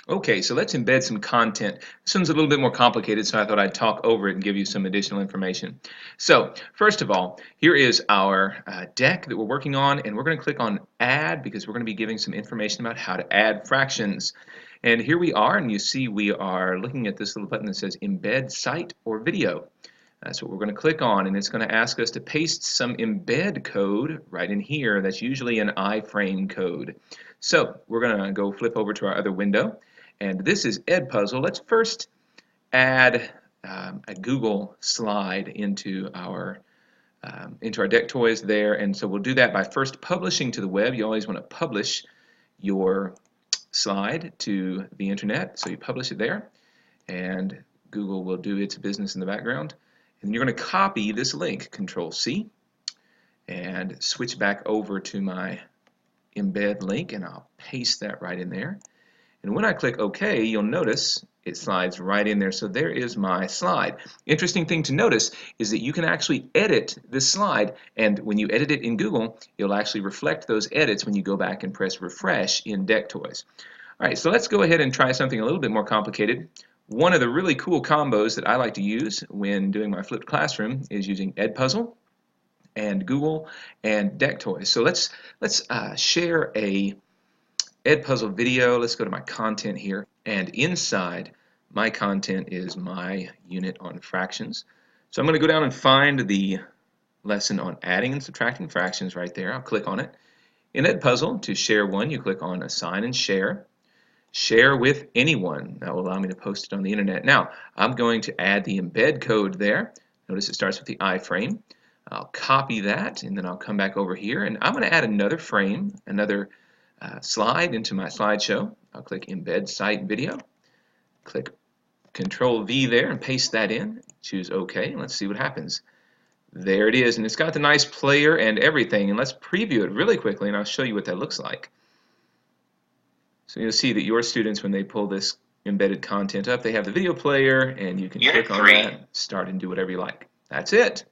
Okay, so let's embed some content. This one's a little bit more complicated, so I thought I'd talk over it and give you some additional information. So, first of all, here is our deck that we're working on, and we're going to click on Add because we're going to be giving some information about how to add fractions. And here we are, and you see we are looking at this little button that says Embed Site or Video. That's what we're going to click on, and it's going to ask us to paste some embed code right in here. That's usually an iframe code. So we're going to go flip over to our other window, and this is Edpuzzle. Let's first add a Google slide into our Deck.Toys there, and so we'll do that by first publishing to the web. You always want to publish your slide to the internet, so you publish it there, and Google will do its business in the background. And you're going to copy this link, Control C, and switch back over to my embed link, and I'll paste that right in there. And when I click OK, you'll notice it slides right in there. So there is my slide. Interesting thing to notice is that you can actually edit this slide, and when you edit it in Google, you'll actually reflect those edits when you go back and press refresh in Deck.Toys. All right, so let's go ahead and try something a little bit more complicated. One of the really cool combos that I like to use when doing my flipped classroom is using Edpuzzle and Google and Deck.Toys. So let's share a Edpuzzle video. Let's go to my content here, and inside my content is my unit on fractions. So I'm going to go down and find the lesson on adding and subtracting fractions right there. I'll click on it. In Edpuzzle, to share one, you click on Assign and Share. Share with anyone. That will allow me to post it on the internet. Now, I'm going to add the embed code there. Notice it starts with the iframe. I'll copy that, and then I'll come back over here, and I'm going to add another frame, another slide into my slideshow. I'll click Embed Site Video. Click Control V there and paste that in. Choose OK, and let's see what happens. There it is, and it's got the nice player and everything. And let's preview it really quickly, and I'll show you what that looks like. So you'll see that your students, when they pull this embedded content up, they have the video player, and you can click on that, start and do whatever you like. That's it.